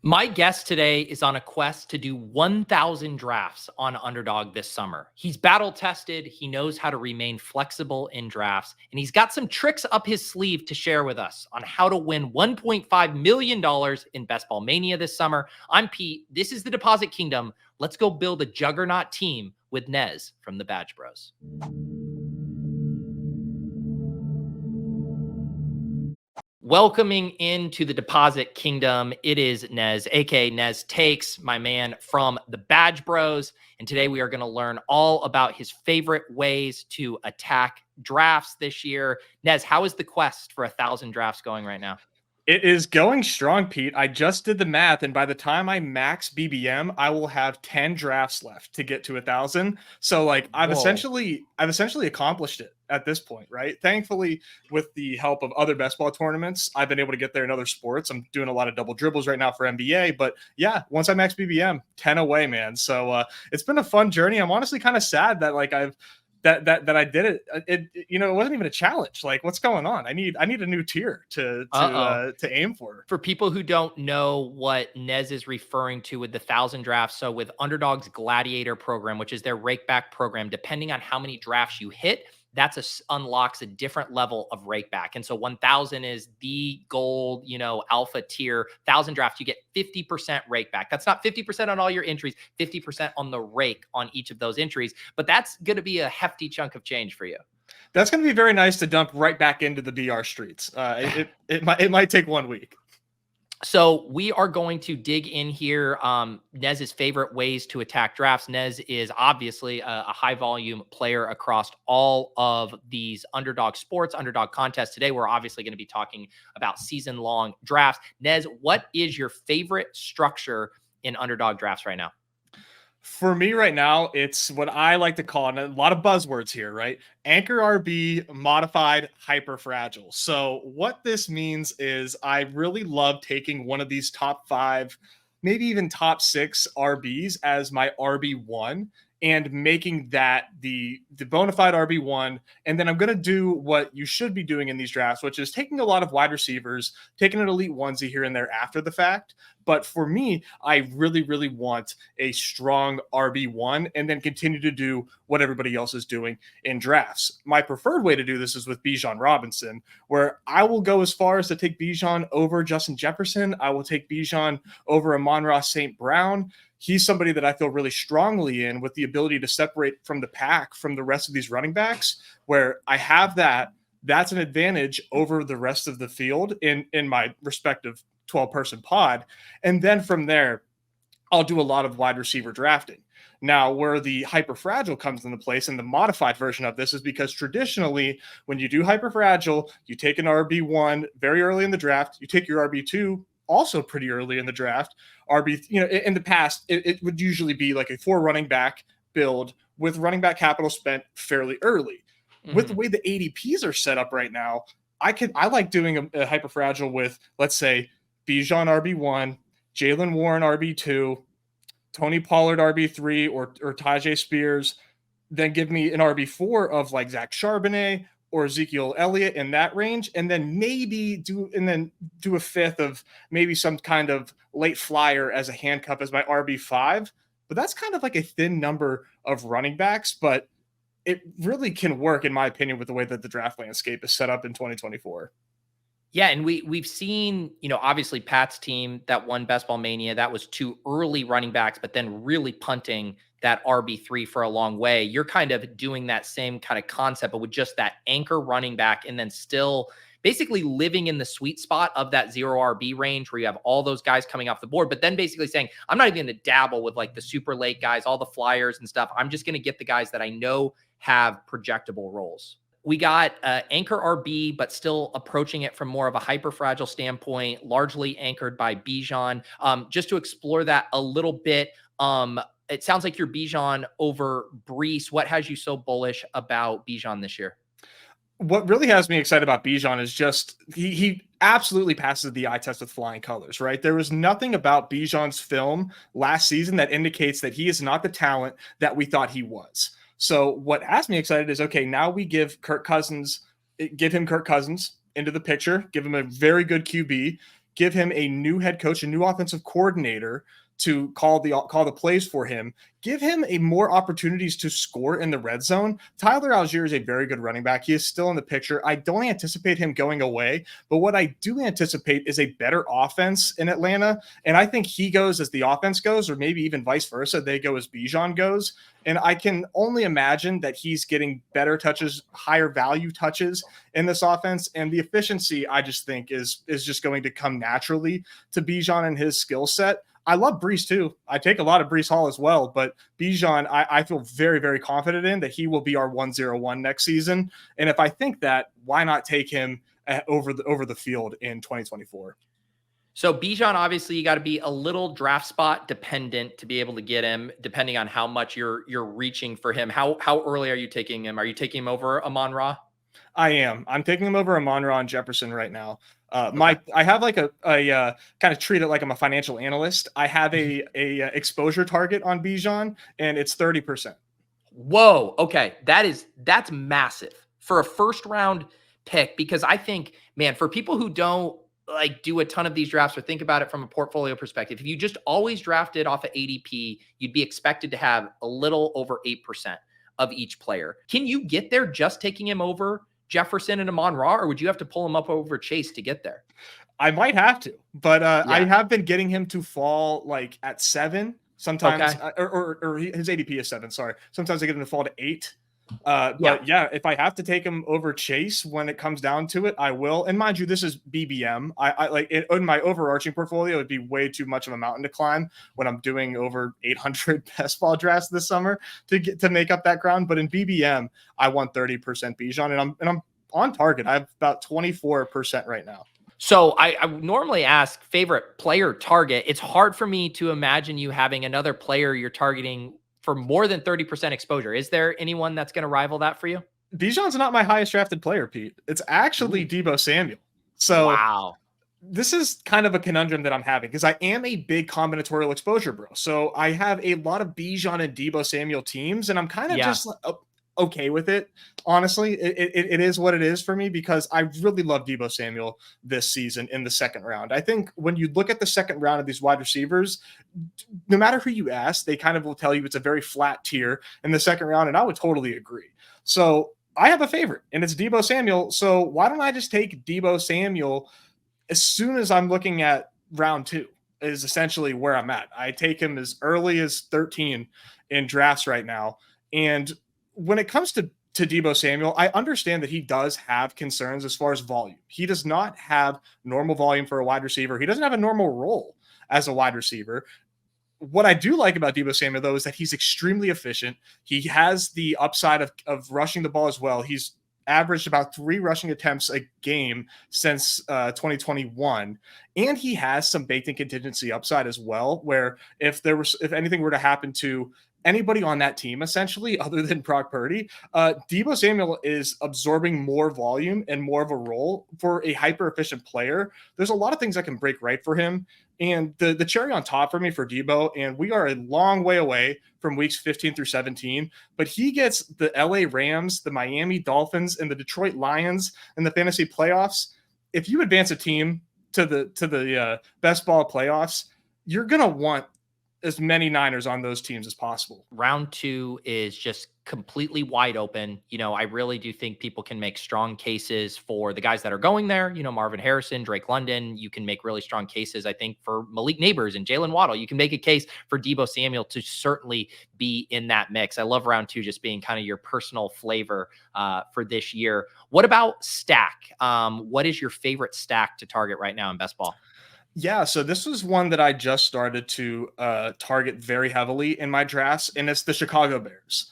My guest today is on a quest to do 1,000 drafts on Underdog this summer. He's battle tested, he knows how to remain flexible in drafts, and he's got some tricks up his sleeve to share with us on how to win $1.5 million in Best Ball Mania this summer. I'm Pete. This is the Deposit Kingdom. Let's go build a juggernaut team with Nez from the Badge Bros. Welcoming into the Deposit Kingdom, it is Nez, aka Nez Takes, my man from the Badge Bros. And today we are going to learn all about his favorite ways to attack drafts this year. Nez, how is the quest for 1,000 drafts going right now? It is going strong, Pete. I just did the math, and by the time I max BBM, I will have 10 drafts left to get to 1,000. So, I've essentially accomplished it at this point, right? Thankfully, with the help of other best ball tournaments, I've been able to get there in other sports. I'm doing a lot of double dribbles right now for NBA, but yeah, once I max BBM, 10 away, man. So it's been a fun journey. I'm honestly kind of sad that I did it. It wasn't even a challenge. Like, what's going on? I need a new tier to aim for. For people who don't know what Nez is referring to with the 1,000 drafts, so with Underdog's Gladiator program, which is their rakeback program, depending on how many drafts you hit, that's unlocks a different level of rakeback. And so 1,000 is the gold, alpha tier. 1,000 drafts, you get 50% rakeback. That's not 50% on all your entries, 50% on the rake on each of those entries. But that's going to be a hefty chunk of change for you. That's going to be very nice to dump right back into the BR streets. It might take 1 week. So we are going to dig in here. Nez's favorite ways to attack drafts. Nez is obviously a high volume player across all of these Underdog sports, Underdog contests. Today, we're obviously going to be talking about season long drafts. Nez, what is your favorite structure in Underdog drafts right now? For me right now, it's what I like to call, and a lot of buzzwords here, right? Anchor RB modified hyperfragile. So what this means is I really love taking one of these top 5, maybe even top 6 RBs as my RB1 and making that the bona fide RB1. And then I'm going to do what you should be doing in these drafts, which is taking a lot of wide receivers, taking an elite onesie here and there after the fact. But for me, I really, really want a strong RB1 and then continue to do what everybody else is doing in drafts. My preferred way to do this is with Bijan Robinson, where I will go as far as to take Bijan over Justin Jefferson. I will take Bijan over Amon-Ra St. Brown. He's somebody that I feel really strongly in with the ability to separate from the pack from the rest of these running backs, where I have that's an advantage over the rest of the field in my respective 12-person pod. And then from there, I'll do a lot of wide receiver drafting. Now, where the hyperfragile comes into place and the modified version of this is because traditionally, when you do hyperfragile, you take an RB1 very early in the draft, you take your RB2 also pretty early in the draft. In the past, it would usually be like a 4 running back build with running back capital spent fairly early. Mm-hmm. With the way the ADPs are set up right now, I like doing a hyperfragile with, let's say, Bijan RB1, Jaylen Warren RB2, Tony Pollard RB3, or Tajay Spears. Then give me an RB4 of like Zach Charbonnet or Ezekiel Elliott in that range, and then maybe do a fifth of maybe some kind of late flyer as a handcuff as my RB5. But that's kind of like a thin number of running backs, but it really can work, in my opinion, with the way that the draft landscape is set up in 2024. Yeah, and we've seen, obviously Pat's team that won Best Ball Mania, that was 2 early running backs, but then really punting that RB3 for a long way. You're kind of doing that same kind of concept, but with just that anchor running back and then still basically living in the sweet spot of that 0 RB range where you have all those guys coming off the board, but then basically saying, I'm not even going to dabble with like the super late guys, all the flyers and stuff. I'm just going to get the guys that I know have projectable roles. We got anchor RB, but still approaching it from more of a hyperfragile standpoint, largely anchored by Bijan. Just to explore that a little bit, it sounds like you're Bijan over Bric. What has you so bullish about Bijan this year? What really has me excited about Bijan is just he absolutely passes the eye test with flying colors, right? There was nothing about Bijan's film last season that indicates that he is not the talent that we thought he was. So what has me excited is, okay, now we give him Kirk Cousins into the picture, give him a very good QB, give him a new head coach, a new offensive coordinator to call the plays for him, give him a more opportunities to score in the red zone. Tyler Algier is a very good running back. He is still in the picture. I don't anticipate him going away, but what I do anticipate is a better offense in Atlanta. And I think he goes as the offense goes, or maybe even vice versa. They go as Bijan goes. And I can only imagine that he's getting better touches, higher value touches in this offense. And the efficiency, I just think, is just going to come naturally to Bijan and his skill set. I love Bric too. I take a lot of Breece Hall as well, but Bijan, I feel very, very confident in that he will be our 101 next season. And if I think that, why not take him over the field in 2024? So Bijan, obviously, you got to be a little draft spot dependent to be able to get him, depending on how much you're reaching for him. How early are you taking him? Are you taking him over Amon-Ra? I am. I'm taking him over Amon-Ra and Jefferson right now. I have like a kind of treat it like I'm a financial analyst. I have a exposure target on Bijan, and it's 30%. Whoa. Okay. That's massive for a first round pick, because I think, man, for people who don't like do a ton of these drafts or think about it from a portfolio perspective, if you just always drafted off of ADP, you'd be expected to have a little over 8% of each player. Can you get there just taking him over Jefferson and Amon-Ra, or would you have to pull him up over Chase to get there? I might have to, but I have been getting him to fall like at 7 sometimes, or his ADP is 7. Sorry, sometimes I get him to fall to 8. But yeah, if I have to take him over Chase when it comes down to it, I will. And mind you, this is BBM. I like it in my overarching portfolio. It'd be way too much of a mountain to climb when I'm doing over 800 best ball drafts this summer to make up that ground. But in BBM, I want 30% Bijan, and I'm on target. I have about 24% right now. So I normally ask favorite player target. It's hard for me to imagine you having another player you're targeting for more than 30% exposure. Is there anyone that's going to rival that for you? Bijan's not my highest drafted player, Pete. It's actually Deebo Samuel. So wow. This is kind of a conundrum that I'm having because I am a big combinatorial exposure bro. So I have a lot of Bijan and Deebo Samuel teams, and I'm kind of just okay with it. Honestly, it is what it is for me because I really love Deebo Samuel this season in the second round. I think when you look at the second round of these wide receivers, no matter who you ask, they kind of will tell you it's a very flat tier in the second round, and I would totally agree. So I have a favorite, and it's Deebo Samuel. So why don't I just take Deebo Samuel as soon as I'm looking at round 2 is essentially where I'm at. I take him as early as 13 in drafts right now. And when it comes to Deebo Samuel, I understand that he does have concerns as far as volume. He does not have normal volume for a wide receiver. He doesn't have a normal role as a wide receiver. What I do like about Deebo Samuel, though, is that he's extremely efficient. He has the upside of rushing the ball as well. He's averaged about 3 rushing attempts a game since 2021. And he has some baked-in contingency upside as well, where if anything were to happen to anybody on that team, essentially, other than Brock Purdy, Deebo Samuel is absorbing more volume and more of a role for a hyper-efficient player. There's a lot of things that can break right for him. And the cherry on top for me for Deebo, and we are a long way away from weeks 15 through 17, but he gets the LA Rams, the Miami Dolphins, and the Detroit Lions in the fantasy playoffs. If you advance a team to the best ball playoffs, you're going to want as many Niners on those teams as possible. Round 2 is just completely wide open. You know, I really do think people can make strong cases for the guys that are going there. You know, Marvin Harrison, Drake London. You can make really strong cases, I think, for Malik Neighbors and Jalen Waddle. You can make a case for Deebo Samuel to certainly be in that mix. I love round 2 just being kind of your personal flavor for this year. What about stack? What is your favorite stack to target right now in best ball? Yeah, so this was one that I just started to target very heavily in my drafts, and it's the Chicago Bears.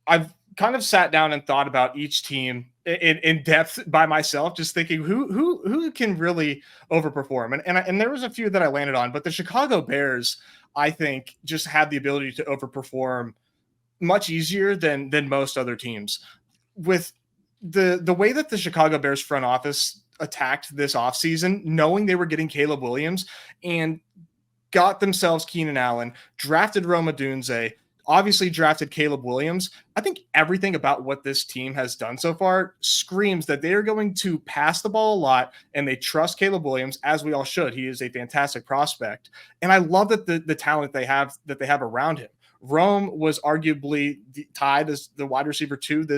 I've kind of sat down and thought about each team in depth by myself, just thinking who can really overperform. And there was a few that I landed on, but the Chicago Bears, I think, just had the ability to overperform much easier than most other teams. With the way that the Chicago Bears front office attacked this offseason, knowing they were getting Caleb Williams and got themselves Keenan Allen, drafted Rome Odunze, obviously drafted Caleb Williams. I think everything about what this team has done so far screams that they are going to pass the ball a lot, and they trust Caleb Williams, as we all should. He is a fantastic prospect. And I love that the talent they have around him. Rome was arguably tied as the wide receiver 2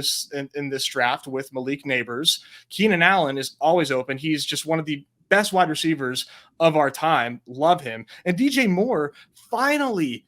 in this draft with Malik Neighbors. Keenan Allen is always open. He's just one of the best wide receivers of our time. Love him. And DJ Moore finally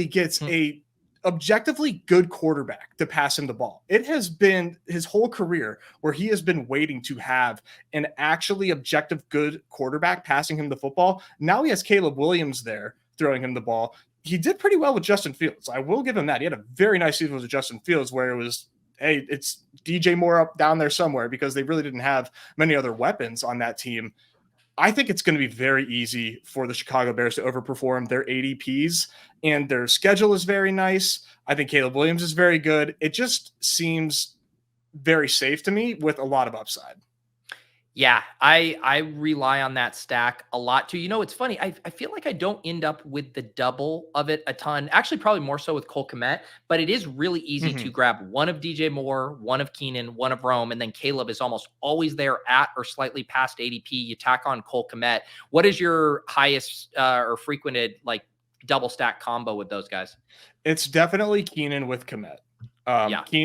gets a objectively good quarterback to pass him the ball. It has been his whole career where he has been waiting to have an actually objective good quarterback passing him the football. Now he has Caleb Williams there throwing him the ball. He did pretty well with Justin Fields. I will give him that. He had a very nice season with Justin Fields where it was, hey, it's DJ Moore up down there somewhere, because they really didn't have many other weapons on that team. I think it's going to be very easy for the Chicago Bears to overperform their ADPs, and their schedule is very nice. I think Caleb Williams is very good. It just seems very safe to me with a lot of upside. Yeah, I rely on that stack a lot too. It's funny. I feel like I don't end up with the double of it a ton. Actually, probably more so with Cole Kmet, but it is really easy to grab one of DJ Moore, one of Keenan, one of Rome, and then Caleb is almost always there at or slightly past ADP. You tack on Cole Kmet. What is your highest or frequented like double stack combo with those guys? It's definitely Keenan with Kmet.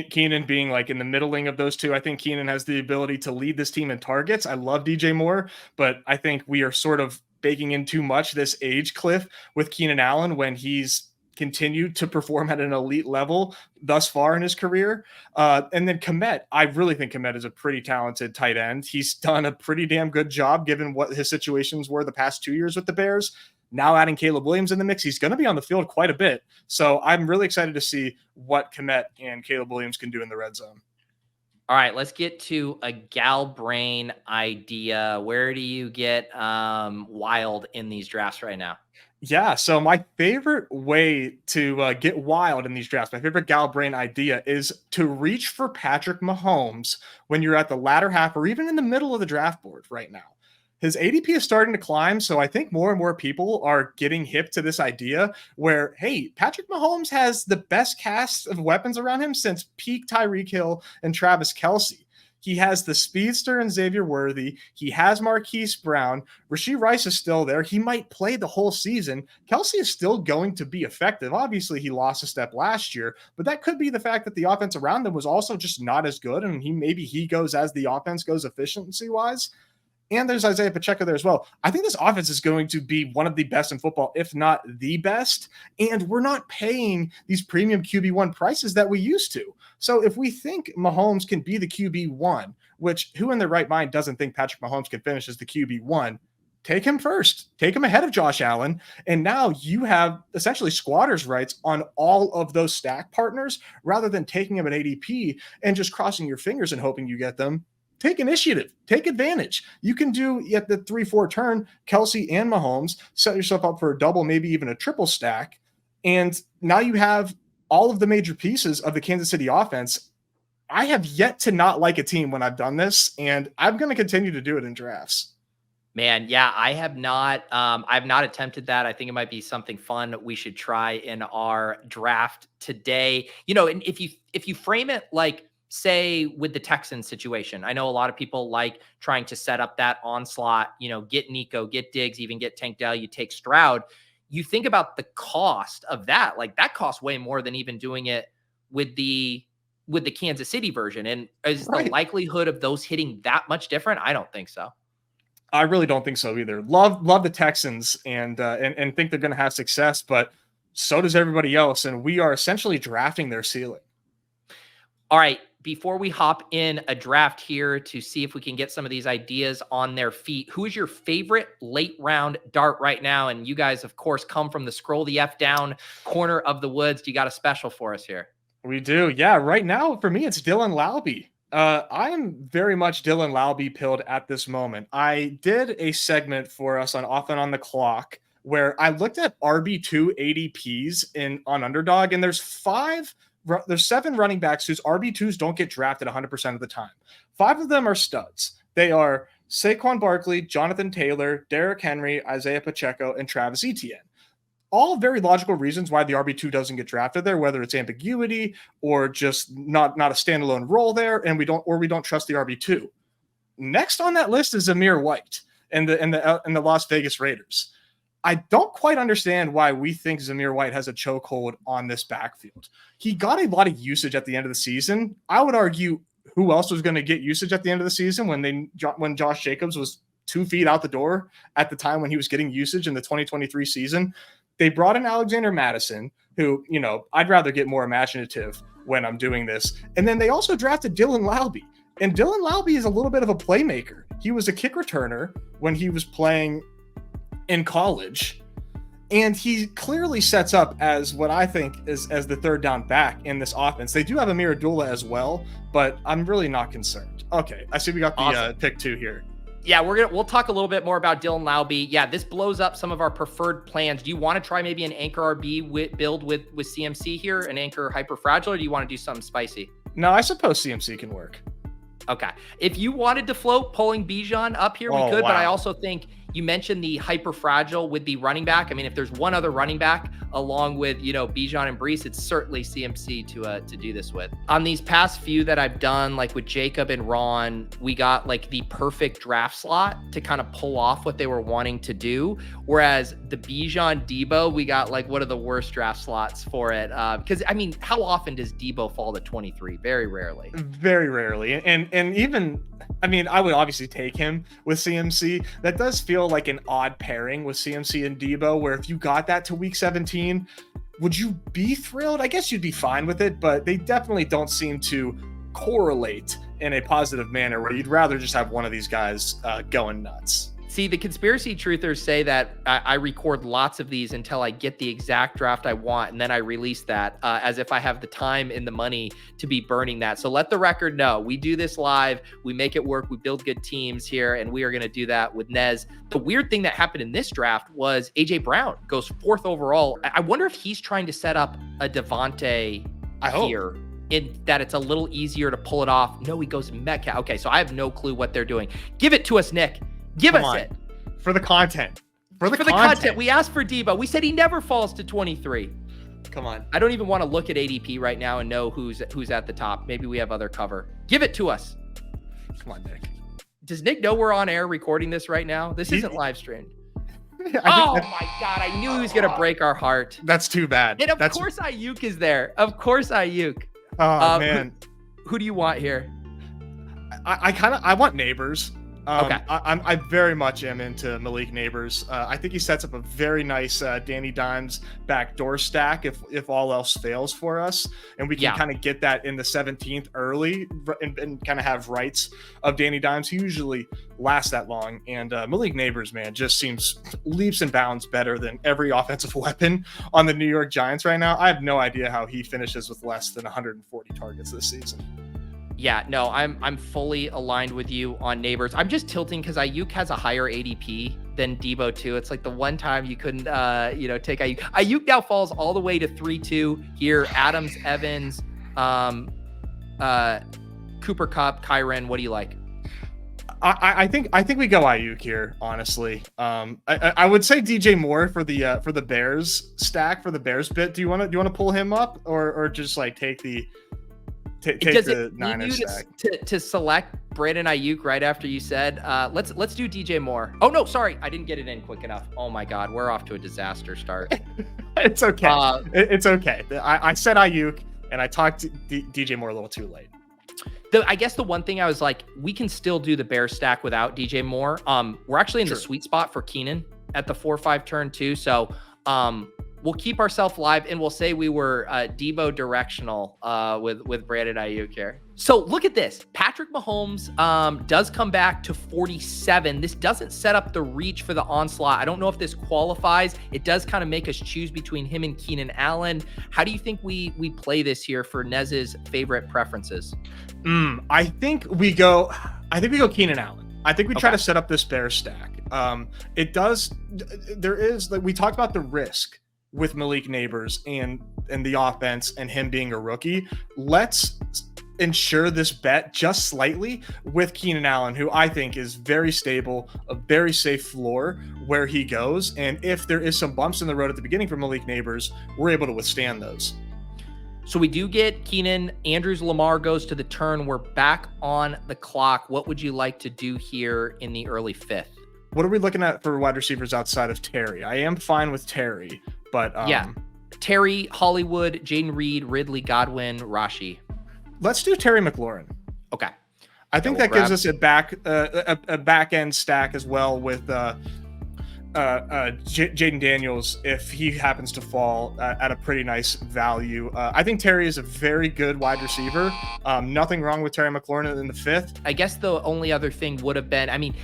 Keenan being like in the middling of those two. I think Keenan has the ability to lead this team in targets. I love DJ Moore, but I think we are sort of baking in too much this age cliff with Keenan Allen when he's continued to perform at an elite level thus far in his career. And then Kmet, I really think Kmet is a pretty talented tight end. He's done a pretty damn good job given what his situations were the past 2 years with the Bears. Now adding Caleb Williams in the mix, he's going to be on the field quite a bit. So I'm really excited to see what Kmet and Caleb Williams can do in the red zone. All right, let's get to a gal brain idea. Where do you get wild in these drafts right now? Yeah, so my favorite way to get wild in these drafts, my favorite gal brain idea is to reach for Patrick Mahomes when you're at the latter half or even in the middle of the draft board right now. His ADP is starting to climb, so I think more and more people are getting hip to this idea where, hey, Patrick Mahomes has the best cast of weapons around him since peak Tyreek Hill and Travis Kelce. He has the speedster and Xavier Worthy. He has Marquise Brown. Rashee Rice is still there. He might play the whole season. Kelce is still going to be effective. Obviously, he lost a step last year, but that could be the fact that the offense around them was also just not as good, and maybe he goes as the offense goes efficiency-wise. And there's Isaiah Pacheco there as well. I think this offense is going to be one of the best in football, if not the best. And we're not paying these premium QB1 prices that we used to. So if we think Mahomes can be the QB1, which who in their right mind doesn't think Patrick Mahomes can finish as the QB1, take him first. Take him ahead of Josh Allen. And now you have essentially squatters' rights on all of those stack partners rather than taking them at ADP and just crossing your fingers and hoping you get them. Take initiative, take advantage. You can do at the 3-4 turn, Kelce and Mahomes, set yourself up for a double, maybe even a triple stack. And now you have all of the major pieces of the Kansas City offense. I have yet to not like a team when I've done this, and I'm going to continue to do it in drafts. Man, yeah, I have not. I've not attempted that. I think it might be something fun we should try in our draft today. And if you frame it like, say, with the Texans situation, I know a lot of people like trying to set up that onslaught, get Nico, get Diggs, even get Tank Dell, you take Stroud. You think about the cost of that, like that costs way more than even doing it with the Kansas City version. And is the likelihood of those hitting that much different? I don't think so. I really don't think so either. Love the Texans and think they're going to have success, but so does everybody else. And we are essentially drafting their ceiling. All right. Before we hop in a draft here to see if we can get some of these ideas on their feet, who is your favorite late round dart right now? And you guys, of course, come from the scroll the F down corner of the woods. You got a special for us here? We do. Yeah. Right now, for me, it's Dylan Laube. I am very much Dylan Laube pilled at this moment. I did a segment for us on Off and on the Clock where I looked at RB2 ADPs on Underdog, and there's 7 running backs whose RB2s don't get drafted 100% of the time. 5 of them are studs. They are Saquon Barkley, Jonathan Taylor, Derrick Henry, Isaiah Pacheco, and Travis Etienne. all very logical reasons why the RB2 doesn't get drafted there, whether it's ambiguity or just not a standalone role there, and we don't trust the RB2. Next on that list is Zamir White and the Las Vegas Raiders. I don't quite understand why we think Zamir White has a chokehold on this backfield. He got a lot of usage at the end of the season. I would argue who else was going to get usage at the end of the season when Josh Jacobs was 2 feet out the door at the time when he was getting usage in the 2023 season. They brought in Alexander Madison, who, I'd rather get more imaginative when I'm doing this. And then they also drafted Dylan Laube. And Dylan Laube is a little bit of a playmaker. He was a kick returner when he was playing in college. And he clearly sets up as what I think is as the third down back in this offense. They do have Amir Abdullah as well, but I'm really not concerned. Okay, I see we got the awesome. Pick 2 here. Yeah, we'll talk a little bit more about Dylan Laube. Yeah, this blows up some of our preferred plans. Do you want to try maybe an anchor RB build with CMC here, an anchor hyperfragile, or do you want to do something spicy? No, I suppose CMC can work. Okay. If you wanted to float pulling Bijan up here, we could, wow. But I also think you mentioned the hyperfragile with the running back. I mean, if there's one other running back along with, Bijan and Bric, it's certainly CMC to do this with. On these past few that I've done, like with Jacob and Ron, we got like the perfect draft slot to kind of pull off what they were wanting to do. Whereas the Bijan Debo, we got like one of the worst draft slots for it. Because I mean, how often does Debo fall to 23? Very rarely. Very rarely. And even, I mean, I would obviously take him with CMC. That does feel like an odd pairing with CMC and Debo, where if you got that to week 17, would you be thrilled? I guess you'd be fine with it, but they definitely don't seem to correlate in a positive manner where you'd rather just have one of these guys going nuts. See, the conspiracy truthers say that I record lots of these until I get the exact draft I want, and then I release that as if I have the time and the money to be burning that. So let the record know. We do this live. We make it work. We build good teams here, and we are going to do that with Nez. The weird thing that happened in this draft was A.J. Brown goes 4th overall. I wonder if he's trying to set up a Devontae here. In that it's a little easier to pull it off. No, he goes Metcalf. Okay, so I have no clue what they're doing. Give it to us, Nick. Give us it. For the content. For the content. We asked for Debo. We said he never falls to 23. Come on. I don't even want to look at ADP right now and know who's at the top. Maybe we have other cover. Give it to us. Come on, Nick. Does Nick know we're on air recording this right now? This isn't live streamed. Oh my God. I knew he was going to break our heart. That's too bad. And of course Ayuk is there. Of course Ayuk. Oh, man. Who do you want here? I want Neighbors. Okay. I very much am into Malik Neighbors. I think he sets up a very nice Danny Dimes backdoor stack if all else fails for us, and we can kind of get that in the 17th early and kind of have rights of Danny Dimes. He usually lasts that long, and Malik Neighbors, man, just seems leaps and bounds better than every offensive weapon on the New York Giants right now. I have no idea how he finishes with less than 140 targets this season. Yeah, no, I'm fully aligned with you on Neighbors. I'm just tilting because Ayuk has a higher ADP than Debo too. It's like the one time you couldn't, take Ayuk. Ayuk now falls all the way to 3-2 here. Adams, Evans, Cooper Kupp, Kyren. What do you like? I think we go Ayuk here, honestly. I would say DJ Moore for the Bears stack, for the Bears bit. Do you want to pull him up or just like take the Niners stack? To select Brandon Ayuk right after you said, let's do DJ Moore. Oh no, sorry, I didn't get it in quick enough. Oh my God, we're off to a disaster start. It's okay. It's okay. I said Ayuk and I talked to DJ Moore a little too late. I guess the one thing I was like, we can still do the Bears stack without DJ Moore. We're actually in the sweet spot for Keenan at the 4-5 turn too. So we'll keep ourselves live and we'll say we were Debo directional with Brandon Ayuk here. So look at this. Patrick Mahomes does come back to 47. This doesn't set up the reach for the onslaught. I don't know if this qualifies. It does kind of make us choose between him and Keenan Allen. How do you think we play this here for Nez's favorite preferences? I think we go Keenan Allen. I think we try to set up this Bears stack. There is, like we talked about, the risk with Malik Neighbors and the offense and him being a rookie. Let's ensure this bet just slightly with Keenan Allen, who I think is very stable, a very safe floor where he goes. And if there is some bumps in the road at the beginning for Malik Neighbors, we're able to withstand those. So we do get Keenan. Andrews Lamar goes to the turn. We're back on the clock. What would you like to do here in the early fifth? What are we looking at for wide receivers outside of Terry? I am fine with Terry, but yeah, Terry, Hollywood, Jaden Reed, Ridley, Godwin, Rashi. Let's do Terry McLaurin. Okay. I think that gives us a back end stack as well with Jaden Daniels if he happens to fall at a pretty nice value. I think Terry is a very good wide receiver. Nothing wrong with Terry McLaurin in the fifth. I guess the only other thing would have been, I mean,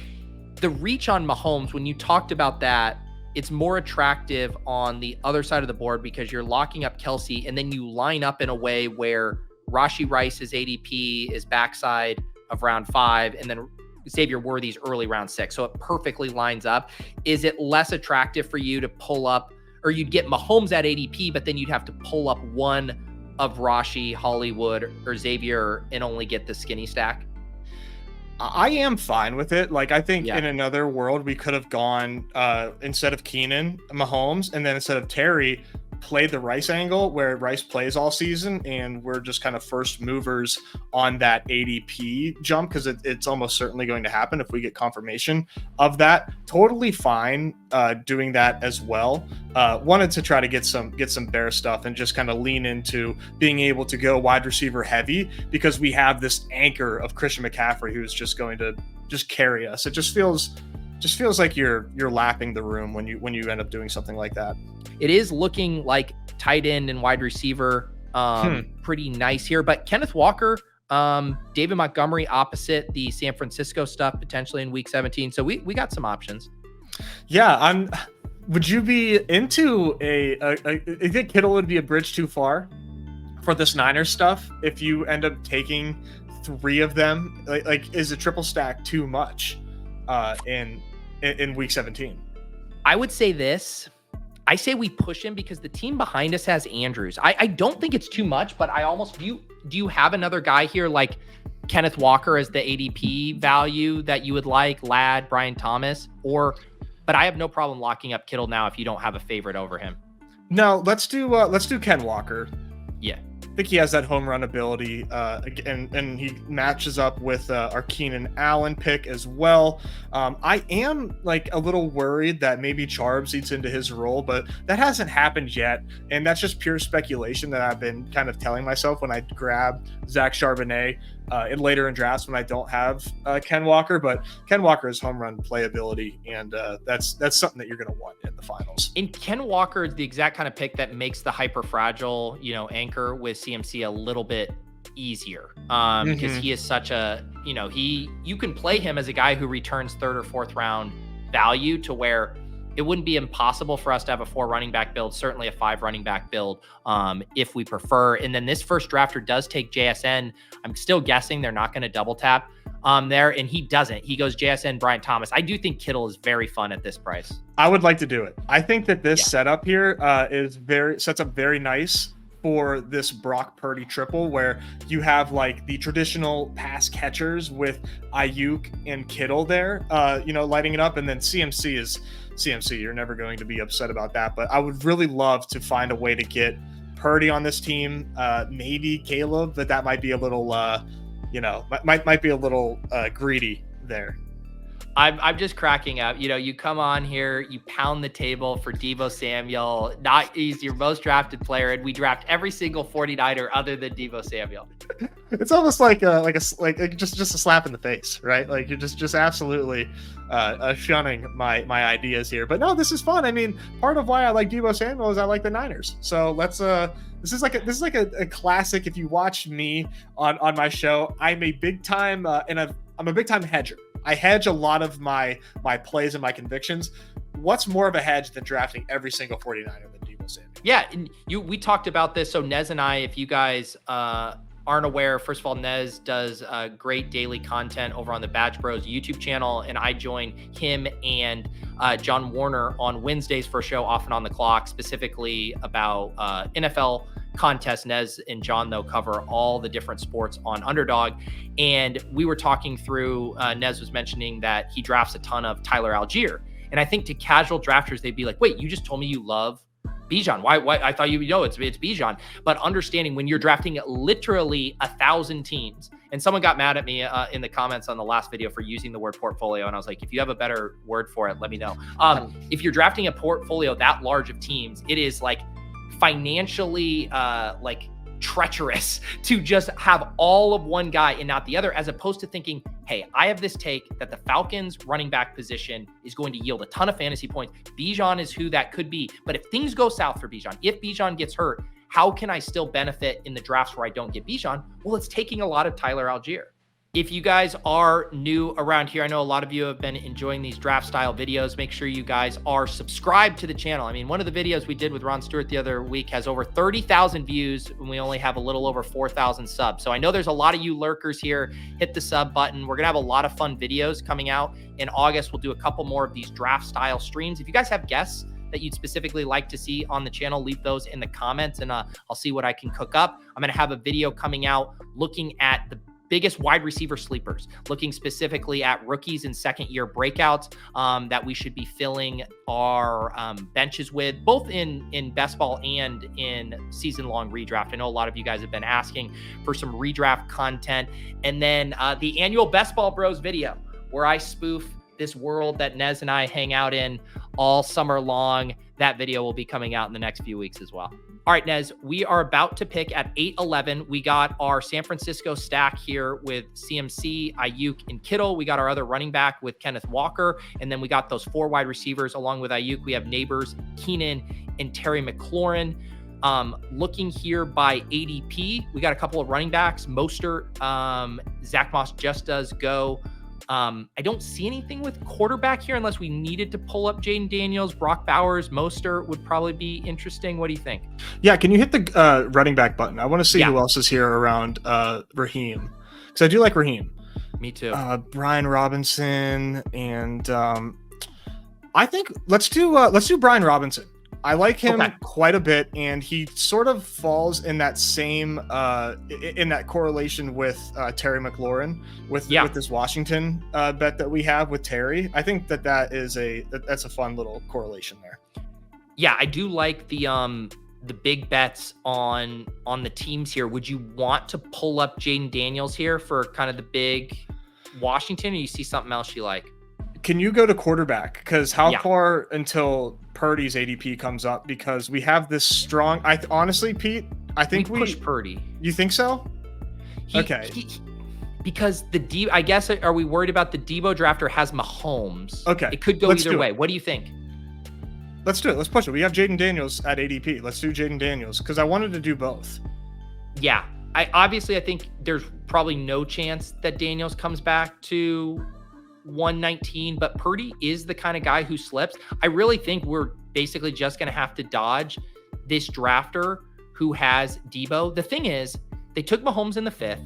the reach on Mahomes, when you talked about that, it's more attractive on the other side of the board because you're locking up Kelsey and then you line up in a way where Rashee Rice's ADP is backside of round 5 and then Xavier Worthy's early round 6. So it perfectly lines up. Is it less attractive for you to pull up, or you'd get Mahomes at ADP, but then you'd have to pull up one of Rashee, Hollywood, or Xavier and only get the skinny stack? I am fine with it. Like, I think in another world, we could have gone instead of Keenan, Mahomes, and then instead of Terry, played the Rice angle where Rice plays all season and we're just kind of first movers on that ADP jump because it's almost certainly going to happen if we get confirmation of that. Totally fine doing that as well. Wanted to try to get some bear stuff and just kind of lean into being able to go wide receiver heavy because we have this anchor of Christian McCaffrey who's just going to just carry us. It just feels like you're lapping the room when you end up doing something like that. It is looking like tight end and wide receiver pretty nice here, but Kenneth Walker, David Montgomery opposite the San Francisco stuff potentially in week 17. So we got some options. Yeah, would you be into I think Kittle would be a bridge too far for this Niners stuff if you end up taking 3 of them? Like is a triple stack too much in week 17? I would say this. I say we push him because the team behind us has Andrews. I don't think it's too much, but I almost do you have another guy here like Kenneth Walker as the ADP value that you would like, Ladd, Brian Thomas, but I have no problem locking up Kittle now if you don't have a favorite over him. No, let's do Ken Walker. Yeah. I think he has that home run ability, and he matches up with our Keenan Allen pick as well. I am like a little worried that maybe Charbs eats into his role, but that hasn't happened yet, and that's just pure speculation that I've been kind of telling myself when I grab Zach Charbonnet later in drafts when I don't have Ken Walker. But Ken Walker's home run playability, and that's something that you're going to want in the finals. And Ken Walker is the exact kind of pick that makes the hyper fragile, anchor with CMC a little bit easier because he is such a, you can play him as a guy who returns 3rd or 4th round value to where it wouldn't be impossible for us to have a 4 running back build, certainly a 5 running back build if we prefer. And then this first drafter does take JSN. I'm still guessing they're not going to double tap there, and he doesn't. He goes JSN, Brian Thomas. I do think Kittle is very fun at this price. I would like to do it. I think that this setup here sets up very nice for this Brock Purdy triple where you have like the traditional pass catchers with Ayuk and Kittle there, lighting it up. And then CMC is CMC. You're never going to be upset about that. But I would really love to find a way to get Purdy on this team. Maybe Caleb, but that might be a little, might be a little greedy there. I'm just cracking up. You come on here, you pound the table for Deebo Samuel. He's your most drafted player, and we draft every single 49er other than Deebo Samuel. It's almost like just a slap in the face, right? Like you're just absolutely shunning my ideas here. But no, this is fun. I mean, part of why I like Deebo Samuel is I like the Niners. So let's this is like a classic. If you watch me on my show, I'm a big time I'm a big time hedger. I hedge a lot of my plays and my convictions. What's more of a hedge than drafting every single 49er than Deebo Samuel? Yeah, and we talked about this. So Nez and I, if you guys aren't aware, first of all, Nez does great daily content over on the Badge Bros YouTube channel, and I join him and John Warner on Wednesdays for a show Off and On the Clock, specifically about NFL contest. Nez and John, though, cover all the different sports on Underdog. And we were talking through, Nez was mentioning that he drafts a ton of Tyler Algier. And I think to casual drafters, they'd be like, wait, you just told me you love Bijan. Why? I thought you know it's Bijan. But understanding when you're drafting literally 1,000 teams, and someone got mad at me in the comments on the last video for using the word portfolio, and I was like, if you have a better word for it, let me know. If you're drafting a portfolio that large of teams, it is like financially like treacherous to just have all of one guy and not the other, as opposed to thinking, hey, I have this take that the Falcons running back position is going to yield a ton of fantasy points. Bijan is who that could be. But if things go south for Bijan, if Bijan gets hurt, how can I still benefit in the drafts where I don't get Bijan? Well, it's taking a lot of Tyler Algier. If you guys are new around here, I know a lot of you have been enjoying these draft style videos. Make sure you guys are subscribed to the channel. I mean, one of the videos we did with Ron Stewart the other week has over 30,000 views, and we only have a little over 4,000 subs. So I know there's a lot of you lurkers here. Hit the sub button. We're going to have a lot of fun videos coming out in August. We'll do a couple more of these draft style streams. If you guys have guests that you'd specifically like to see on the channel, leave those in the comments, and I'll see what I can cook up. I'm going to have a video coming out looking at the biggest wide receiver sleepers, looking specifically at rookies and second-year breakouts that we should be filling our benches with, both in best ball and in season-long redraft. I know a lot of you guys have been asking for some redraft content. And then the annual Best Ball Bros video, where I spoof this world that Nez and I hang out in all summer long. That video will be coming out in the next few weeks as well. All right, Nez, we are about to pick at 8-11. We got our San Francisco stack here with CMC, Ayuk, and Kittle. We got our other running back with Kenneth Walker. And then we got those 4 wide receivers along with Ayuk. We have Neighbors, Keenan, and Terry McLaurin. Looking here by ADP, we got a couple of running backs. Mostert, Zach Moss just does go. I don't see anything with quarterback here unless we needed to pull up Jaden Daniels. Brock Bowers, Mostert would probably be interesting. What do you think? Yeah, can you hit the running back button? I want to see who else is here around Raheem, because I do like Raheem. Me too. Brian Robinson, and I think let's do Brian Robinson. I like him quite a bit, and he sort of falls in that same in that correlation with Terry McLaurin with this Washington bet that we have with Terry. I think that's a fun little correlation there. Yeah, I do like the big bets on the teams here. Would you want to pull up Jaden Daniels here for kind of the big Washington, or you see something else you like? Can you go to quarterback? Because how far until Purdy's ADP comes up? Because we have this strong. Honestly, Pete, I think we push Purdy. You think so? Because I guess, are we worried about the Debo drafter has Mahomes? Okay, it could go either way. What do you think? Let's do it. Let's push it. We have Jaden Daniels at ADP. Let's do Jaden Daniels because I wanted to do both. Yeah, I think there's probably no chance that Daniels comes back to 119, but Purdy is the kind of guy who slips. I really think we're basically just going to have to dodge this drafter who has Debo. The thing is, they took Mahomes in the 5th.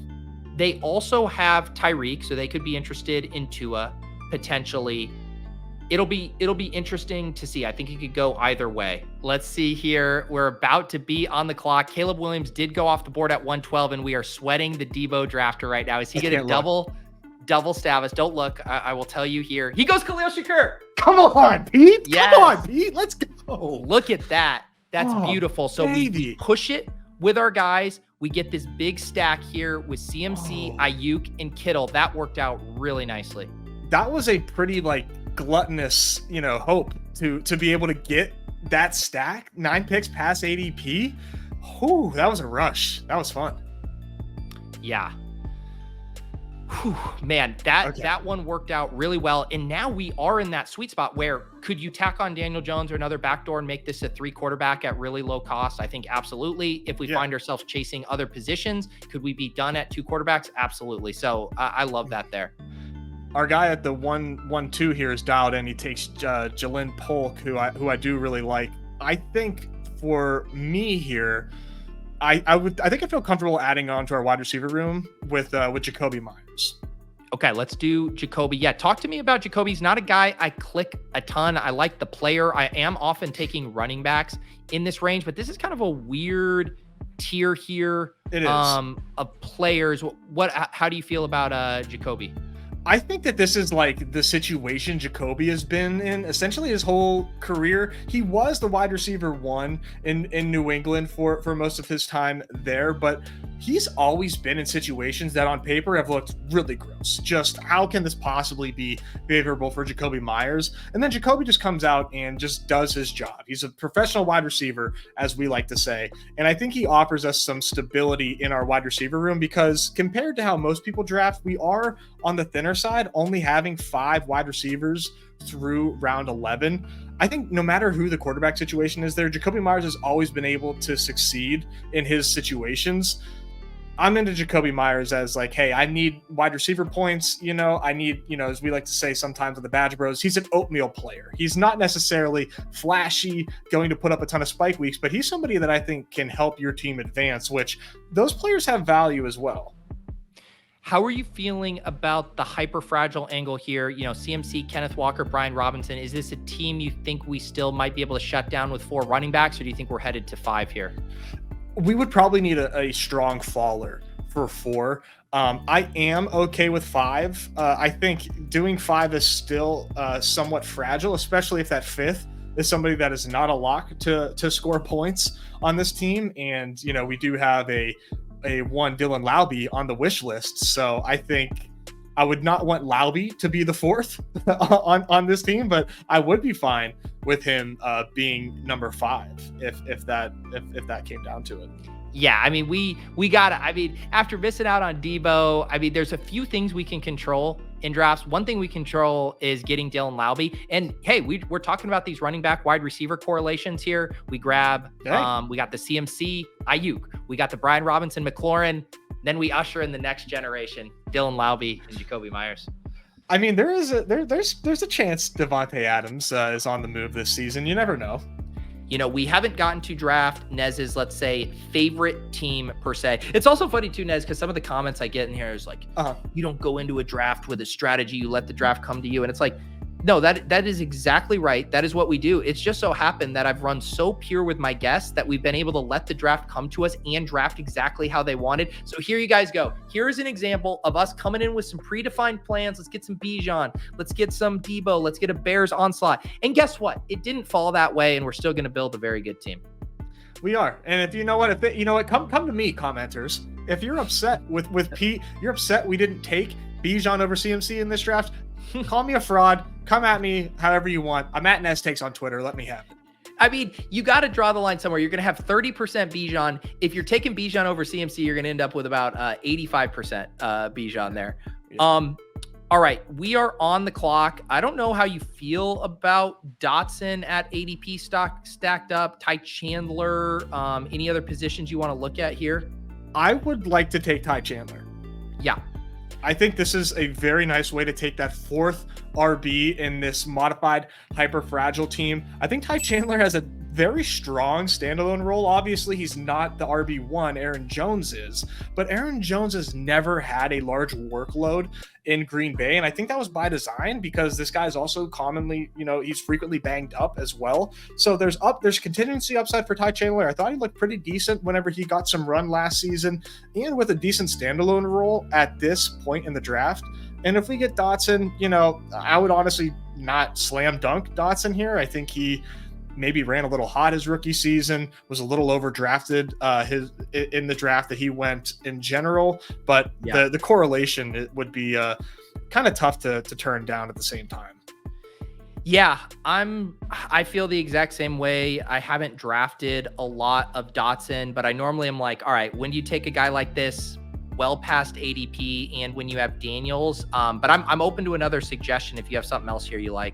They also have Tyreek, so they could be interested in Tua potentially. It'll be interesting to see. I think it could go either way. Let's see here. We're about to be on the clock. Caleb Williams did go off the board at 112, and we are sweating the Debo drafter right now. Is he going to double stab us? Don't look. I will tell you here. He goes Khalil Shakur. Come on, Pete. Yes. Come on, Pete. Let's go. Look at that. That's beautiful. So we push it with our guys. We get this big stack here with CMC, Ayuk, and Kittle. That worked out really nicely. That was a pretty gluttonous, hope to be able to get that stack. 9 picks past ADP. Whew, that was a rush. That was fun. Yeah. Whew, man, that one worked out really well. And now we are in that sweet spot where could you tack on Daniel Jones or another backdoor and make this a 3 quarterback at really low cost? I think absolutely. If we find ourselves chasing other positions, could we be done at 2 quarterbacks? Absolutely. So I love that there. Our guy at the 1-1-2 here is dialed in. He takes Jalen Polk, who I do really like. I think for me here, I think I feel comfortable adding on to our wide receiver room with Jacoby Myers. Okay, let's do Jacoby. Yeah, talk to me about Jacoby. He's not a guy I click a ton. I like the player. I am often taking running backs in this range, but this is kind of a weird tier here It is. Of players. How do you feel about Jacoby? I think that this is like the situation Jacoby has been in essentially his whole career. He was the wide receiver 1 in New England for most of his time there, but he's always been in situations that on paper have looked really gross. Just how can this possibly be favorable for Jacoby Myers? And then Jacoby just comes out and just does his job. He's a professional wide receiver, as we like to say. And I think he offers us some stability in our wide receiver room, because compared to how most people draft, we are on the thinner side, only having 5 wide receivers through round 11. I think no matter who the quarterback situation is there, Jacoby Myers has always been able to succeed in his situations. I'm into Jacoby Myers as like, hey, I need wide receiver points. I need, as we like to say sometimes with the Badge Bros, he's an oatmeal player. He's not necessarily flashy, going to put up a ton of spike weeks, but he's somebody that I think can help your team advance, which those players have value as well. How are you feeling about the hyper fragile angle here? CMC, Kenneth Walker, Brian Robinson. Is this a team you think we still might be able to shut down with 4 running backs, or do you think we're headed to 5 here? We would probably need a strong faller for 4. I am okay with 5. I think doing 5 is still somewhat fragile, especially if that 5th is somebody that is not a lock to score points on this team. And, we do have a one Dylan Laube on the wish list. So I think I would not want Laube to be the 4th on this team, but I would be fine with him being number 5 if that came down to it. Yeah, I mean, we got to, after missing out on Debo, there's a few things we can control in drafts. One thing we control is getting Dylan Laube. And hey, we're talking about these running back wide receiver correlations here. We grab, we got the CMC Ayuk, we got the Brian Robinson McLaurin, then we usher in the next generation, Dylan Laube and Jacoby Myers. There's a chance Devontae Adams is on the move this season. You never know. We haven't gotten to draft Nez's, let's say, favorite team per se. It's also funny too, Nez, because some of the comments I get in here is like, you don't go into a draft with a strategy, you let the draft come to you. And it's like, no, that is exactly right. That is what we do. It's just so happened that I've run so pure with my guests that we've been able to let the draft come to us and draft exactly how they wanted. So here you guys go. Here's an example of us coming in with some predefined plans. Let's get some Bijan. Let's get some Debo. Let's get a Bears onslaught. And guess what? It didn't fall that way, and we're still going to build a very good team. We are. And if come to me, commenters. If you're upset with Pete, you're upset we didn't take Bijan over CMC in this draft, call me a fraud. Come at me however you want. I'm at Nez Takes on Twitter. Let me have it. You got to draw the line somewhere. You're going to have 30% Bijan. If you're taking Bijan over CMC, you're going to end up with about 85% Bijan there. Yeah. All right. We are on the clock. I don't know how you feel about Dotson at ADP stacked up. Ty Chandler. Any other positions you want to look at here? I would like to take Ty Chandler. Yeah. I think this is a very nice way to take that 4th RB in this modified hyper fragile team. I think Ty Chandler has a very strong standalone role. Obviously, he's not the RB1 Aaron Jones is, but Aaron Jones has never had a large workload in Green Bay. And I think that was by design, because this guy's also commonly, he's frequently banged up as well. So there's contingency upside for Ty Chandler. I thought he looked pretty decent whenever he got some run last season, and with a decent standalone role at this point in the draft. And if we get Dotson, I would honestly not slam dunk Dotson here. I think he maybe ran a little hot his rookie season, was a little overdrafted in the draft that he went in general, but the correlation, it would be kind of tough to turn down at the same time. Yeah, I feel the exact same way. I haven't drafted a lot of Dotson, but I normally am like, all right, when do you take a guy like this well past ADP and when you have Daniels? But I'm open to another suggestion if you have something else here you like.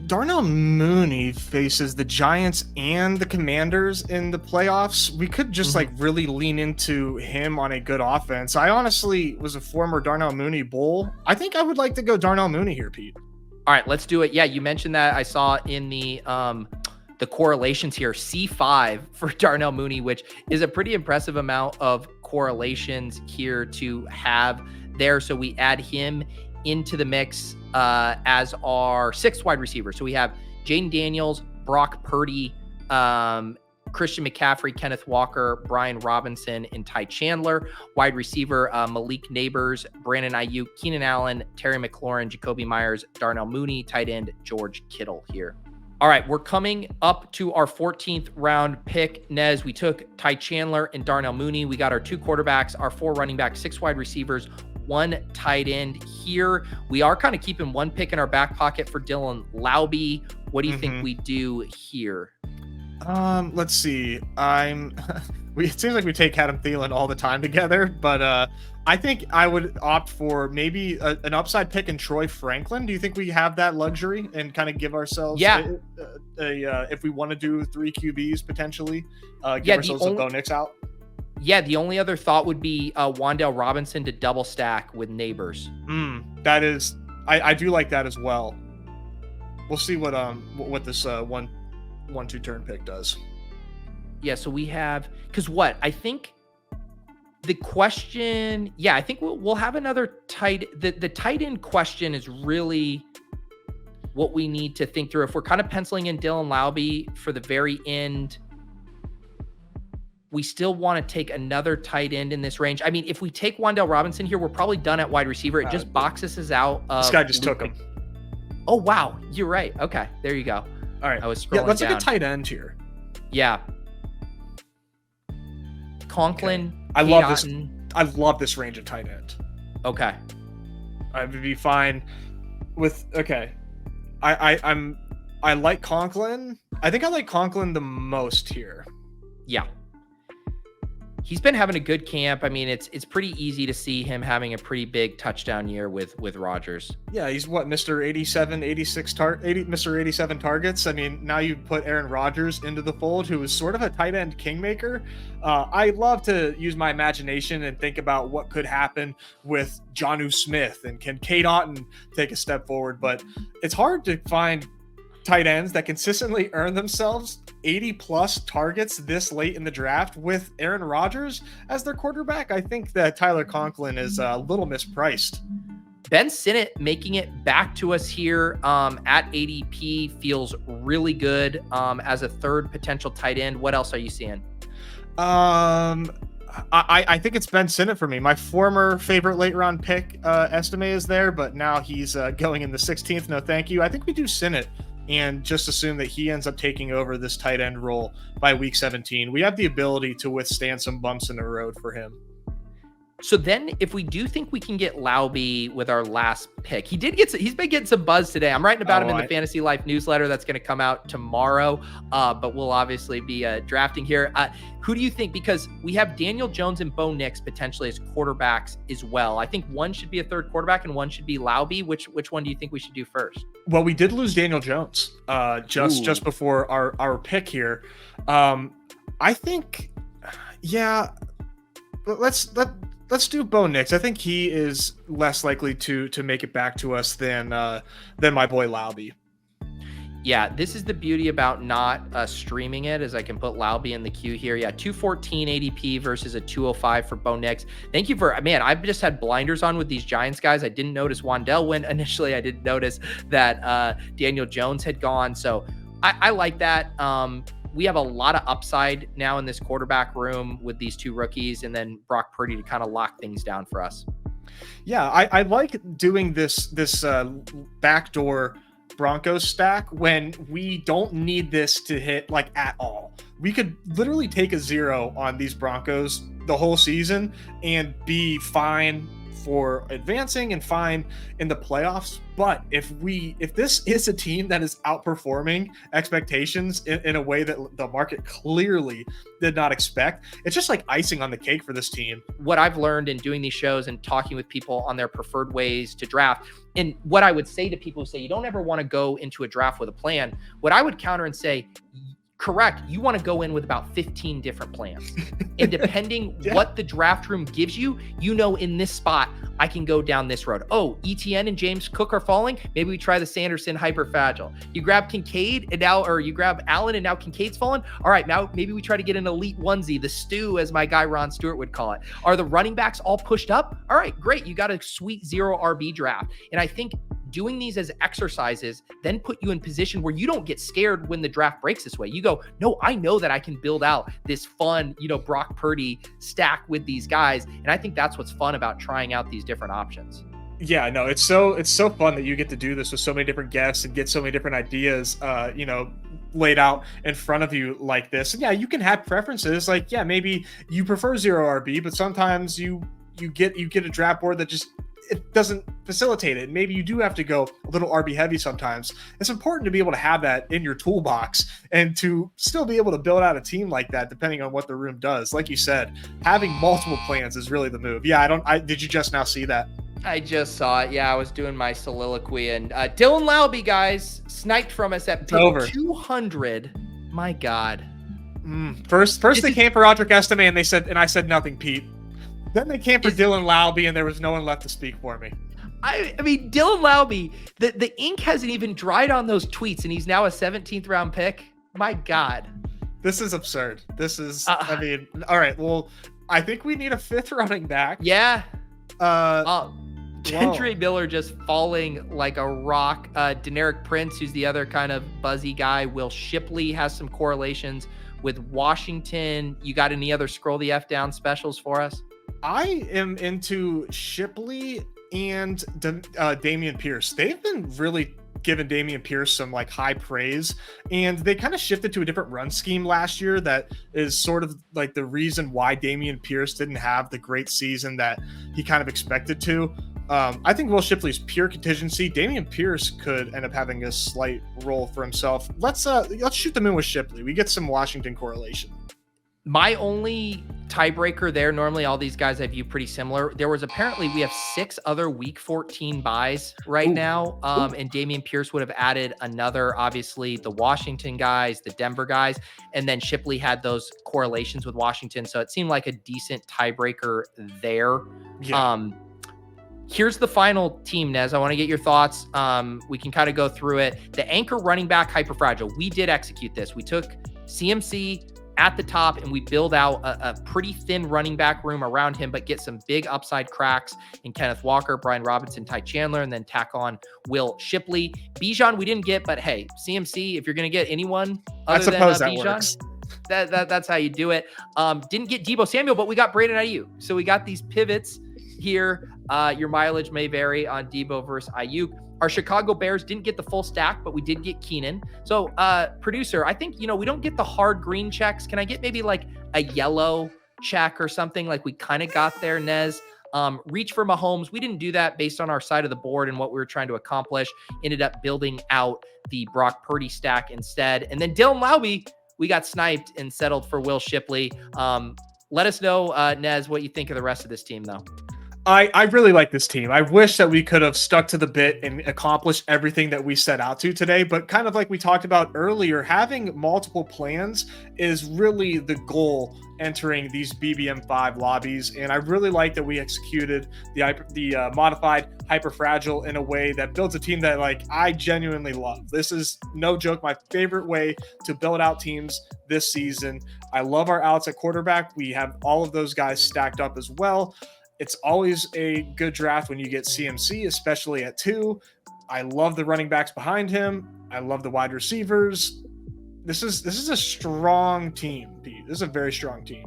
Darnell Mooney faces the Giants and the Commanders in the playoffs. We could just really lean into him on a good offense. I honestly was a former Darnell Mooney bull. I think I would like to go Darnell Mooney here, Pete. All right, let's do it. Yeah, you mentioned that. I saw in the correlations here, C5 for Darnell Mooney, which is a pretty impressive amount of correlations here to have there. So we add him into the mix as our 6th wide receiver. So we have Jaden Daniels, Brock Purdy, Christian McCaffrey, Kenneth Walker, Brian Robinson, and Ty Chandler. Wide receiver, Malik Neighbors, Brandon Ayuk, Keenan Allen, Terry McLaurin, Jacoby Myers, Darnell Mooney. Tight end, George Kittle here. All right, we're coming up to our 14th round pick. Nez, we took Ty Chandler and Darnell Mooney. We got our 2 quarterbacks, our 4 running backs, 6 wide receivers, 1 tight end here. We are kind of keeping 1 pick in our back pocket for Dylan Laube. What do you think we do here? Let's see. It seems like we take Adam Thielen all the time together, but I think I would opt for maybe an upside pick in Troy Franklin. Do you think we have that luxury and kind of give ourselves if we want to do 3 QBs potentially, give ourselves a Bo Nix out? Yeah, the only other thought would be Wan'Dale Robinson to double stack with Neighbors. That is, I do like that as well. We'll see what this 1-2 turn pick does. Yeah, so we have, because I think the question, I think we'll have another the tight end question is really what we need to think through. If we're kind of penciling in Dylan Laube for the very end, we still want to take another tight end in this range. I mean, if we take Wan'Dale Robinson here, we're probably done at wide receiver. It just boxes us out. This guy just took him. Oh, wow. You're right. Okay, there you go. All right. I was scrolling let's down. look at tight end here. Yeah. Conklin. Okay. I love this range of tight end. Okay. I would be fine with I like Conklin. I think I like Conklin the most here. Yeah. He's been having a good camp. I mean, it's pretty easy to see him having a pretty big touchdown year with Rodgers. Yeah, he's Mr. 87, 86 Mr. 87 targets. I mean, now you put Aaron Rodgers into the fold, who is sort of a tight end kingmaker. I love to use my imagination and think about what could happen with Jonnu Smith and can Cade Otton take a step forward, but it's hard to find tight ends that consistently earn themselves 80 plus targets this late in the draft with Aaron Rodgers as their quarterback. I think that Tyler Conklin is a little mispriced. Ben Sinnott making it back to us here at ADP feels really good as a 3rd potential tight end. What else are you seeing? I think it's Ben Sinnott for me. My former favorite late round pick, Estime, is there, but now he's going in the 16th. No, thank you. I think we do Sinnott and just assume that he ends up taking over this tight end role by week 17. We have the ability to withstand some bumps in the road for him. So then if we do think we can get Laube with our last pick, he's been getting some buzz today. I'm writing about him in the Fantasy Life newsletter that's going to come out tomorrow, but we'll obviously be drafting here. Who do you think? Because we have Daniel Jones and Bo Nix potentially as quarterbacks as well. I think one should be a 3rd quarterback and one should be Laube. Which one do you think we should do first? Well, we did lose Daniel Jones just before our pick here. I think, let's do Bo Nix. I think he is less likely to make it back to us than my boy Laube. Yeah, this is the beauty about not streaming it, is I can put Laube in the queue here. Yeah, 214 ADP versus a 205 for Bo Nix. Thank you for, man, I've just had blinders on with these Giants guys. I didn't notice Wan'Dale went initially. I didn't notice that Daniel Jones had gone. So I like that. We have a lot of upside now in this quarterback room with these 2 rookies and then Brock Purdy to kind of lock things down for us. Yeah, I like doing this backdoor Broncos stack when we don't need this to hit at all. We could literally take a 0 on these Broncos the whole season and be fine for advancing and fine in the playoffs. But if this is a team that is outperforming expectations in a way that the market clearly did not expect, it's just like icing on the cake for this team. What I've learned in doing these shows and talking with people on their preferred ways to draft, and what I would say to people who say you don't ever want to go into a draft with a plan, what I would counter and say, correct, you want to go in with about 15 different plans. And depending what the draft room gives you, in this spot, I can go down this road. Oh, ETN and James Cook are falling. Maybe we try the Sanderson hyperfragile. You grab Kincaid or you grab Allen and now Kincaid's fallen. All right, now maybe we try to get an elite onesie, the stew, as my guy Ron Stewart would call it. Are the running backs all pushed up? All right, great. You got a sweet 0 RB draft. And I think doing these as exercises then put you in position where you don't get scared when the draft breaks this way. You go, no, I know that I can build out this fun, Brock Purdy stack with these guys. And I think that's what's fun about trying out these different options. Yeah, no, it's so fun that you get to do this with so many different guests and get so many different ideas, laid out in front of you like this. And yeah, you can have preferences. Like, yeah, maybe you prefer 0 RB, but sometimes you get a draft board that just, it doesn't facilitate it. Maybe you do have to go a little RB heavy sometimes. It's important to be able to have that in your toolbox and to still be able to build out a team like that, depending on what the room does. Like you said, having multiple plans is really the move. Yeah, did you just now see that? I just saw it. Yeah, I was doing my soliloquy, and Dylan Laube, guys, sniped from us at pick 200. My God. First they came for Roderick Estime, and I said nothing, Pete. Then they came for Dylan Laube, and there was no one left to speak for me. I mean, Dylan Laube, the ink hasn't even dried on those tweets, and he's now a 17th round pick. My God. This is absurd. This is, all right. Well, I think we need a 5th running back. Yeah. Kendra Miller just falling like a rock. Deneric Prince, who's the other kind of buzzy guy. Will Shipley has some correlations with Washington. You got any other scroll the F down specials for us? I am into Shipley and Dameon Pierce. They've been really giving Dameon Pierce some like high praise, and they kind of shifted to a different run scheme last year that is sort of like the reason why Dameon Pierce didn't have the great season that he kind of expected to. I think Will Shipley's pure contingency. Dameon Pierce could end up having a slight role for himself. Let's shoot them in with Shipley. We get some Washington correlation. My only tiebreaker there, normally all these guys I view pretty similar. There was apparently, we have 6 other week 14 buys right now. And Dameon Pierce would have added another, obviously the Washington guys, the Denver guys, and then Shipley had those correlations with Washington. So it seemed like a decent tiebreaker there. Yeah. Here's the final team, Nez. I want to get your thoughts. We can kind of go through it. The anchor running back, hyperfragile. We did execute this. We took CMC at the top and we build out a pretty thin running back room around him, but get some big upside cracks in Kenneth Walker, Brian Robinson, Ty Chandler, and then tack on Will Shipley. Bijan we didn't get, but hey, CMC, if you're going to get anyone other than Bijan, that's how you do it. Didn't get Deebo Samuel, but we got Brandon Ayuk. So we got these pivots here. Your mileage may vary on Deebo versus Ayuk. Our Chicago Bears didn't get the full stack, but we did get Keenan. So, producer, I think, we don't get the hard green checks. Can I get maybe like a yellow check or something like we kind of got there, Nez? Reach for Mahomes. We didn't do that based on our side of the board and what we were trying to accomplish. Ended up building out the Brock Purdy stack instead. And then Dylan Laube, we got sniped and settled for Will Shipley. Let us know, Nez, what you think of the rest of this team, though. I really like this team. I wish that we could have stuck to the bit and accomplished everything that we set out to today, but kind of like we talked about earlier, having multiple plans is really the goal entering these BBM5 lobbies, and I really like that we executed the modified hyperfragile in a way that builds a team that I genuinely love. This is no joke my favorite way to build out teams this season. I love our outs at quarterback. We have all of those guys stacked up as well. It's always a good draft when you get CMC, especially at 2. I love the running backs behind him. I love the wide receivers. This is a strong team, Pete. This is a very strong team.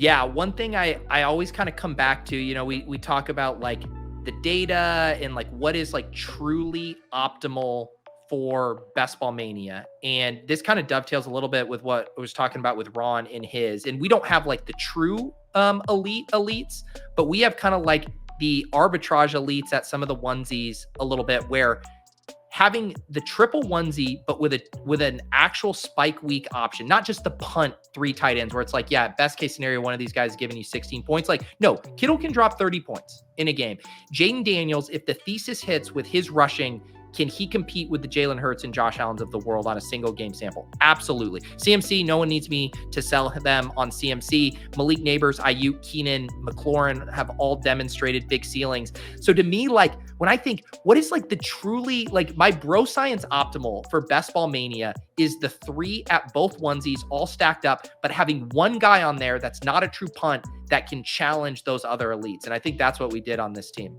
Yeah, one thing I always kind of come back to, we talk about the data and what is truly optimal for Best Ball Mania. And this kind of dovetails a little bit with what I was talking about with Ron in his. And we don't have the true elites, but we have kind of the arbitrage elites at some of the onesies a little bit, where having the triple onesie, but with an actual spike week option, not just the punt 3 tight ends where it's best case scenario, one of these guys is giving you 16 points. No, Kittle can drop 30 points in a game. Jaden Daniels, if the thesis hits with his rushing, can he compete with the Jalen Hurts and Josh Allens of the world on a single game sample? Absolutely. CMC, no one needs me to sell them on CMC. Malik Neighbors, Ayuk, Keenan, McLaurin have all demonstrated big ceilings. So to me, when I think, what is the truly, my bro science optimal for Best Ball Mania is the 3 at both onesies all stacked up, but having one guy on there that's not a true punt that can challenge those other elites. And I think that's what we did on this team.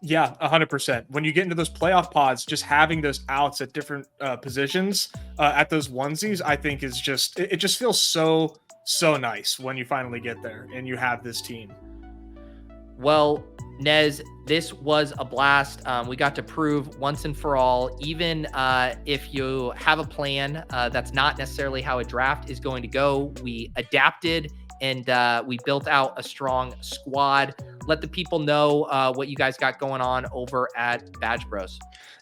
Yeah, 100%. When you get into those playoff pods, just having those outs at different positions at those onesies, I think is just it just feels so nice when you finally get there and you have this team. Well, Nez, this was a blast. We got to prove once and for all, even if you have a plan that's not necessarily how a draft is going to go, we adapted and we built out a strong squad. Let the people know what you guys got going on over at Badge Bros.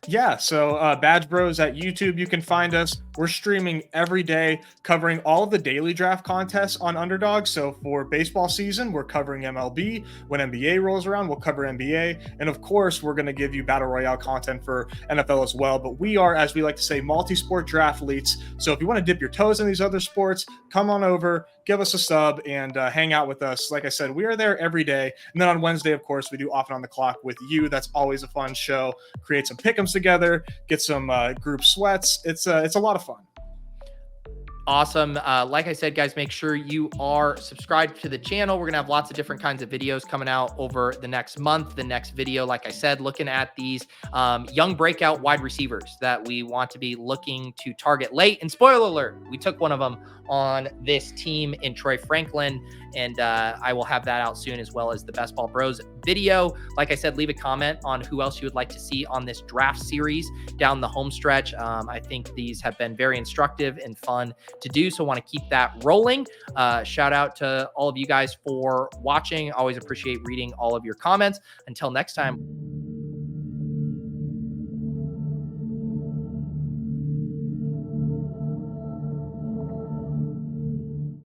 Yeah, so Badge Bros at YouTube, you can find us. We're streaming every day, covering all of the daily draft contests on Underdog. So for baseball season, we're covering MLB. When NBA rolls around, we'll cover NBA. And of course, we're going to give you Battle Royale content for NFL as well. But we are, as we like to say, multi-sport draftleets. So if you want to dip your toes in these other sports, come on over, give us a sub, and hang out with us. Like I said, we are there every day. And then on Wednesday, of course, we do Off and On the Clock with you. That's always a fun show. Create some pick'ems together, get some group sweats. It's a lot of fun. Awesome. Like I said, guys, make sure you are subscribed to the channel. We're going to have lots of different kinds of videos coming out over the next month. The next video, like I said, looking at these young breakout wide receivers that we want to be looking to target late. And spoiler alert, we took one of them on this team in Troy Franklin. And I will have that out soon, as well as the Best Ball Bros video. Like I said, leave a comment on who else you would like to see on this draft series down the home stretch. I think these have been very instructive and fun to do, so I want to keep that rolling. Shout out to all of you guys for watching. Always appreciate reading all of your comments. Until next time.